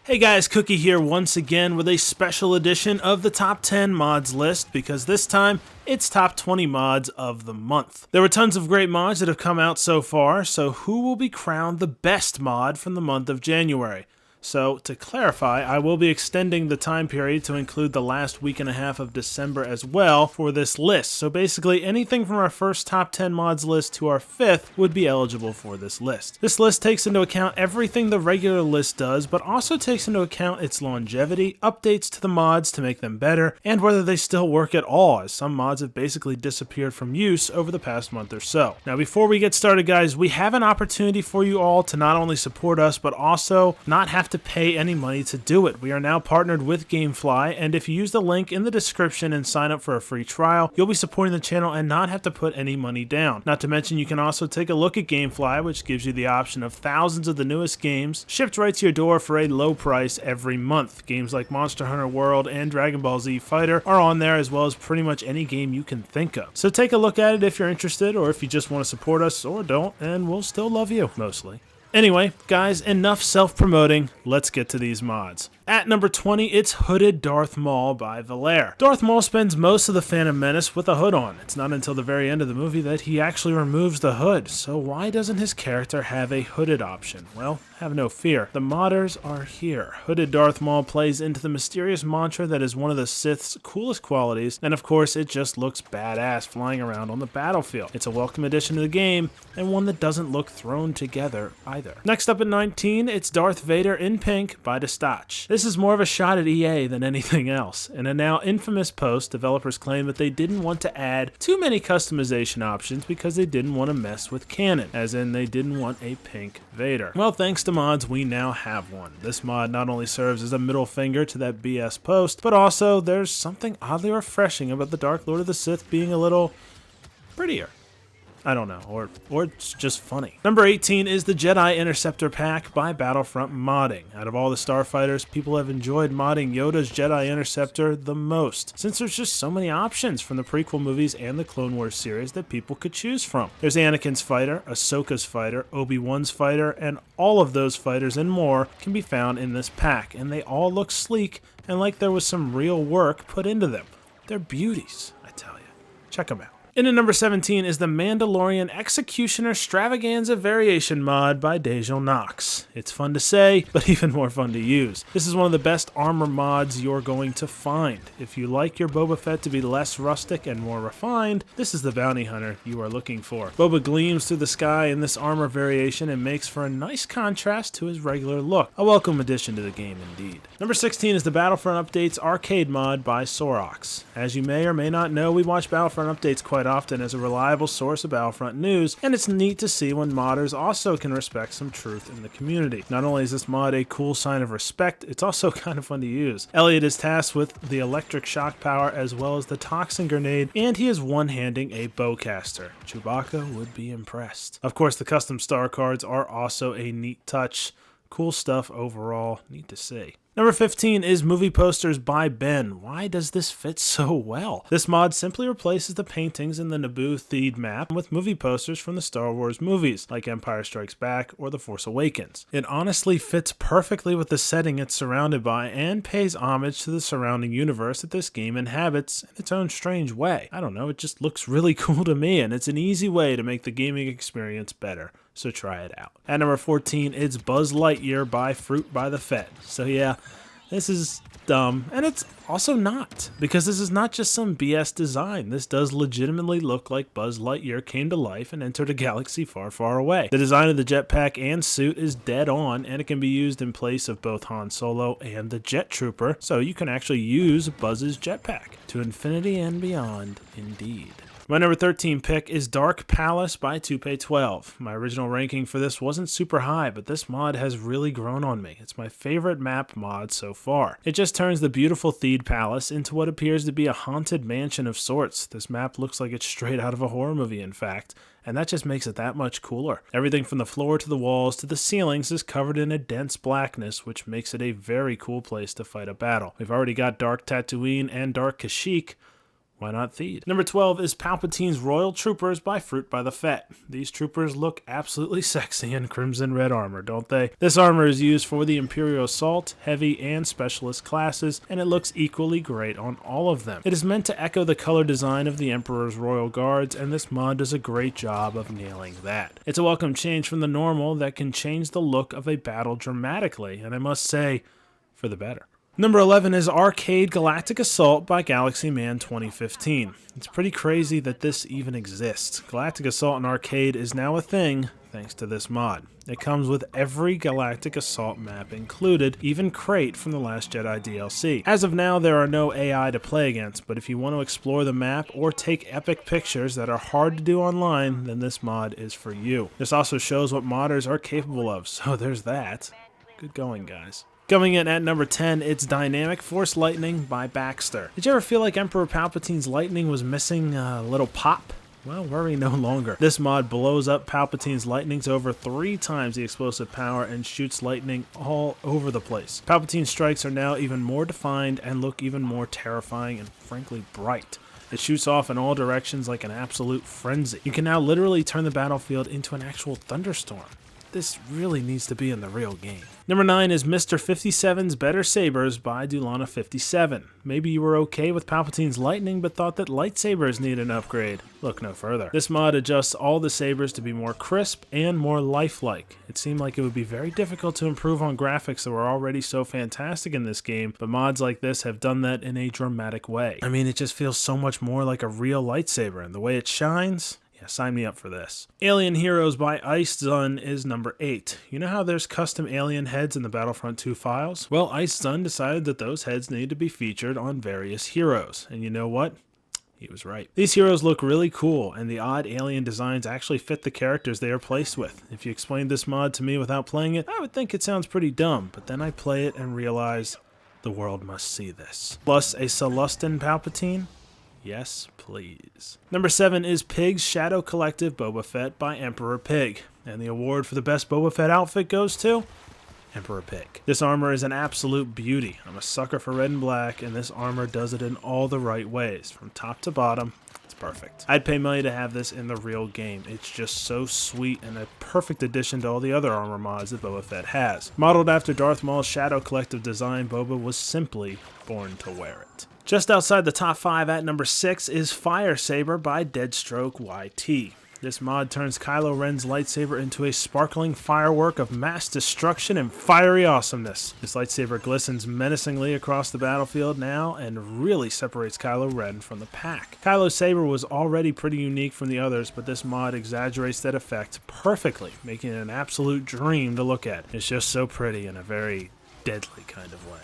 Hey guys, Cookie here once again with a special edition of the Top 10 Mods list, because this time it's Top 20 Mods of the month. There were tons of great mods that have come out so far, so who will be crowned the best mod from the month of January? So, to clarify, I will be extending the time period to include the last week and a half of December as well for this list. So basically, anything from our first top 10 mods list to our fifth would be eligible for this list. This list takes into account everything the regular list does, but also takes into account its longevity, updates to the mods to make them better, and whether they still work at all, as some mods have basically disappeared from use over the past month or so. Now, before we get started, guys, we have an opportunity for you all to not only support us, but also not have to pay any money to do it. We are now partnered with Gamefly, and if you use the link in the description and sign up for a free trial, you'll be supporting the channel and not have to put any money down. Not to mention, you can also take a look at Gamefly, which gives you the option of thousands of the newest games shipped right to your door for a low price every month. Games like Monster Hunter World and Dragon Ball Z Fighter are on there, as well as pretty much any game you can think of. So take a look at it if you're interested, or if you just want to support us, or don't, and we'll still love you, mostly. Anyway, guys, enough self-promoting, let's get to these mods. At number 20, it's Hooded Darth Maul by VALER. Darth Maul spends most of the Phantom Menace with a hood on. It's not until the very end of the movie that he actually removes the hood, so why doesn't his character have a hooded option? Well, have no fear, the modders are here. Hooded Darth Maul plays into the mysterious mantra that is one of the Sith's coolest qualities, and of course it just looks badass flying around on the battlefield. It's a welcome addition to the game, and one that doesn't look thrown together either. Next up at 19, it's Darth Vader in pink by DESTAUCH. This is more of a shot at EA than anything else. In a now infamous post, developers claim that they didn't want to add too many customization options because they didn't want to mess with canon, as in they didn't want a pink Vader. Well, thanks to mods, we now have one. This mod not only serves as a middle finger to that BS post, but also there's something oddly refreshing about the Dark Lord of the Sith being a little prettier. I don't know, or it's just funny. Number 18 is the Jedi Interceptor pack by Battlefront Modding. Out of all the Starfighters, people have enjoyed modding Yoda's Jedi Interceptor the most, since there's just so many options from the prequel movies and the Clone Wars series that people could choose from. There's Anakin's fighter, Ahsoka's fighter, Obi-Wan's fighter, and all of those fighters and more can be found in this pack, and they all look sleek and like there was some real work put into them. They're beauties, I tell you. Check them out. In at number 17 is the Mandalorian Executioner Stravaganza Variation mod by Deja Nox. It's fun to say, but even more fun to use. This is one of the best armor mods you're going to find. If you like your Boba Fett to be less rustic and more refined, this is the bounty hunter you are looking for. Boba gleams through the sky in this armor variation and makes for a nice contrast to his regular look. A welcome addition to the game indeed. Number 16 is the Battlefront Updates Arcade mod by SOROX. As you may or may not know, we watch Battlefront Updates quite often as a reliable source of Battlefront news, and it's neat to see when modders also can respect some truth in the community. Not only is this mod a cool sign of respect, it's also kind of fun to use. Elliot is tasked with the electric shock power as well as the toxin grenade, and he is one-handing a bowcaster. Chewbacca would be impressed. Of course, the custom star cards are also a neat touch. Cool stuff overall, neat to see. Number 15 is Movie Posters by Ben. Why does this fit so well? This mod simply replaces the paintings in the Naboo-themed map with movie posters from the Star Wars movies, like Empire Strikes Back or The Force Awakens. It honestly fits perfectly with the setting it's surrounded by and pays homage to the surrounding universe that this game inhabits in its own strange way. I don't know, it just looks really cool to me, and it's an easy way to make the gaming experience better. So try it out. At number 14, it's Buzz Lightyear by Fruit by the Fed. So yeah, this is dumb, and it's also not, because this is not just some BS design. This does legitimately look like Buzz Lightyear came to life and entered a galaxy far, far away. The design of the jetpack and suit is dead on, and it can be used in place of both Han Solo and the Jet Trooper, so you can actually use Buzz's jetpack to infinity and beyond, indeed. My number 13 pick is Dark Palace by Toupe12. My original ranking for this wasn't super high, but this mod has really grown on me. It's my favorite map mod so far. It just turns the beautiful Theed Palace into what appears to be a haunted mansion of sorts. This map looks like it's straight out of a horror movie, in fact, and that just makes it that much cooler. Everything from the floor to the walls to the ceilings is covered in a dense blackness, which makes it a very cool place to fight a battle. We've already got Dark Tatooine and Dark Kashyyyk. Why not Theed? Number 12 is Palpatine's Royal Troopers by Fruit by the Fett. These troopers look absolutely sexy in crimson red armor, don't they? This armor is used for the Imperial Assault, Heavy, and Specialist classes, and it looks equally great on all of them. It is meant to echo the color design of the Emperor's Royal Guards, and this mod does a great job of nailing that. It's a welcome change from the normal that can change the look of a battle dramatically, and I must say, for the better. Number 11 is Arcade Galactic Assault by GALAXYMAN 2015. It's pretty crazy that this even exists. Galactic Assault in Arcade is now a thing thanks to this mod. It comes with every Galactic Assault map included, even Crate from the Last Jedi DLC. As of now, there are no AI to play against, but if you want to explore the map or take epic pictures that are hard to do online, then this mod is for you. This also shows what modders are capable of, so there's that. Good going, guys. Coming in at number 10, it's Dynamic Force Lightning by BAXTER. Did you ever feel like Emperor Palpatine's lightning was missing a little pop? Well, worry no longer. This mod blows up Palpatine's lightning to over 3 times the explosive power and shoots lightning all over the place. Palpatine's strikes are now even more defined and look even more terrifying and frankly bright. It shoots off in all directions like an absolute frenzy. You can now literally turn the battlefield into an actual thunderstorm. This really needs to be in the real game. Number 9 is Mr. 57's Better Sabers by Dulana57. Maybe you were okay with Palpatine's lightning but thought that lightsabers need an upgrade. Look no further. This mod adjusts all the sabers to be more crisp and more lifelike. It seemed like it would be very difficult to improve on graphics that were already so fantastic in this game, but mods like this have done that in a dramatic way. I mean, it just feels so much more like a real lightsaber, and the way it shines... yeah, sign me up for this. Alien Heroes by ICEDZUN is number 8. You know how there's custom alien heads in the Battlefront 2 files? Well, ICEDZUN decided that those heads need to be featured on various heroes. And you know what? He was right. These heroes look really cool, and the odd alien designs actually fit the characters they are placed with. If you explained this mod to me without playing it, I would think it sounds pretty dumb, but then I play it and realize the world must see this. Plus a Celestin Palpatine? Yes, please. Number 7 is Pig's Shadow Collective Boba Fett by Emperor Pig. And the award for the best Boba Fett outfit goes to Emperor Pig. This armor is an absolute beauty. I'm a sucker for red and black, and this armor does it in all the right ways. From top to bottom, it's perfect. I'd pay money to have this in the real game. It's just so sweet and a perfect addition to all the other armor mods that Boba Fett has. Modeled after Darth Maul's Shadow Collective design, Boba was simply born to wear it. Just outside the top 5 at number 6 is Firesaber by DEADSTROKE YT. This mod turns Kylo Ren's lightsaber into a sparkling firework of mass destruction and fiery awesomeness. This lightsaber glistens menacingly across the battlefield now and really separates Kylo Ren from the pack. Kylo's saber was already pretty unique from the others, but this mod exaggerates that effect perfectly, making it an absolute dream to look at. It's just so pretty in a very deadly kind of way.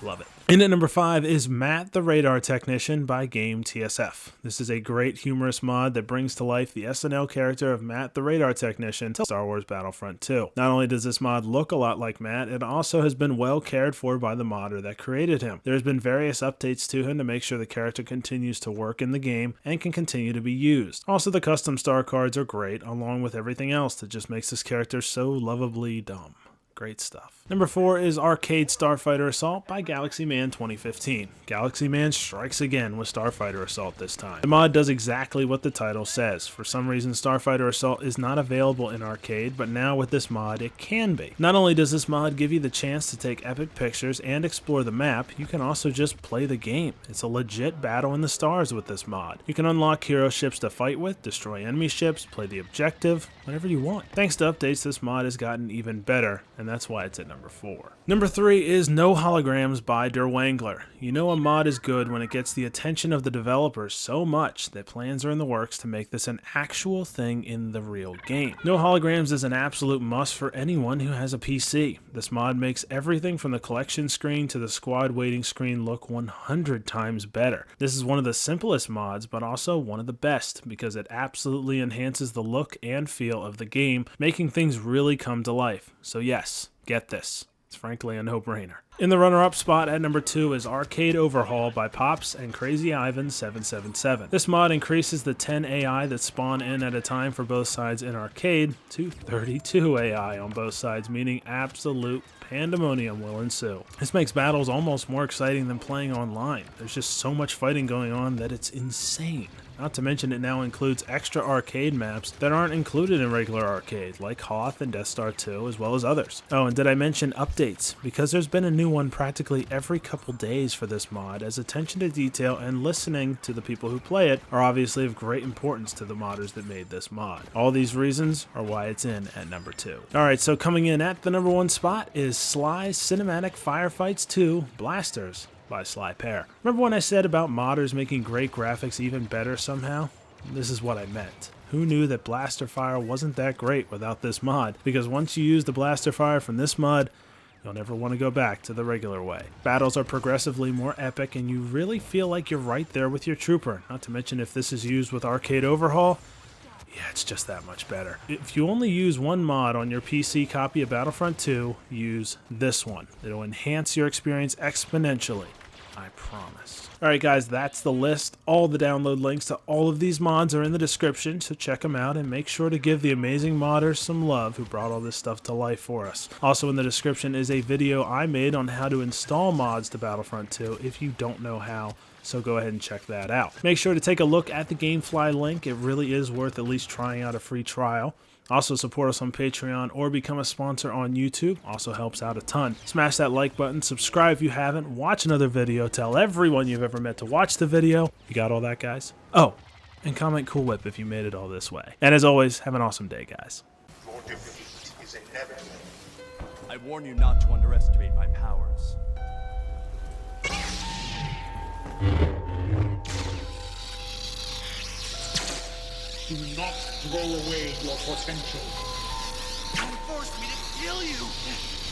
Love it. In at number 5 is Matt the Radar Technician by GAMETSF. This is a great humorous mod that brings to life the SNL character of Matt the Radar Technician to Star Wars Battlefront 2. Not only does this mod look a lot like Matt, it also has been well cared for by the modder that created him. There has been various updates to him to make sure the character continues to work in the game and can continue to be used. Also, the custom star cards are great, along with everything else that just makes this character so lovably dumb. Great stuff. Number 4 is Arcade Starfighter Assault by GALAXYMAN 2015. GALAXYMAN strikes again with Starfighter Assault this time. The mod does exactly what the title says. For some reason, Starfighter Assault is not available in Arcade, but now with this mod, it can be. Not only does this mod give you the chance to take epic pictures and explore the map, you can also just play the game. It's a legit battle in the stars with this mod. You can unlock hero ships to fight with, destroy enemy ships, play the objective, whatever you want. Thanks to updates, this mod has gotten even better, and that's why it's at number 4. Number 3 is No Holograms by DERWANGLER. You know a mod is good when it gets the attention of the developers so much that plans are in the works to make this an actual thing in the real game. No Holograms is an absolute must for anyone who has a PC. This mod makes everything from the collection screen to the squad waiting screen look 100 times better. This is one of the simplest mods, but also one of the best because it absolutely enhances the look and feel of the game, making things really come to life. So yes, get this. It's frankly a no-brainer. In the runner-up spot at number 2 is Arcade Overhaul by Pops and Crazy Ivan 777. This mod increases the 10 AI that spawn in at a time for both sides in arcade to 32 AI on both sides, meaning absolute pandemonium will ensue. This makes battles almost more exciting than playing online. There's just so much fighting going on that it's insane. Not to mention it now includes extra arcade maps that aren't included in regular arcade, like Hoth and Death Star 2, as well as others. Oh, and did I mention updates? Because there's been a new one practically every couple days for this mod, as attention to detail and listening to the people who play it are obviously of great importance to the modders that made this mod. All these reasons are why it's in at number 2. Alright, so coming in at the number 1 spot is Sly's Cinematic Firefights 2 Blasters by Sly Pear. Remember when I said about modders making great graphics even better somehow? This is what I meant. Who knew that blaster fire wasn't that great without this mod? Because once you use the blaster fire from this mod, you'll never want to go back to the regular way. Battles are progressively more epic and you really feel like you're right there with your trooper. Not to mention if this is used with Arcade Overhaul, yeah, it's just that much better. If you only use one mod on your PC copy of Battlefront 2, use this one. It'll enhance your experience exponentially. I promise. Alright guys, that's the list. All the download links to all of these mods are in the description, so check them out and make sure to give the amazing modders some love who brought all this stuff to life for us. Also in the description is a video I made on how to install mods to Battlefront 2 if you don't know how, so go ahead and check that out. Make sure to take a look at the Gamefly link. It really is worth at least trying out a free trial. Also support us on Patreon or become a sponsor on YouTube. Also helps out a ton. Smash that like button, subscribe if you haven't, watch another video, tell everyone you've ever met to watch the video. You got all that, guys? Oh, and comment Cool Whip if you made it all this way. And as always, have an awesome day, guys. Your defeat is inevitable. I warn you not to underestimate my powers. Do not throw away your potential. Don't force me to kill you!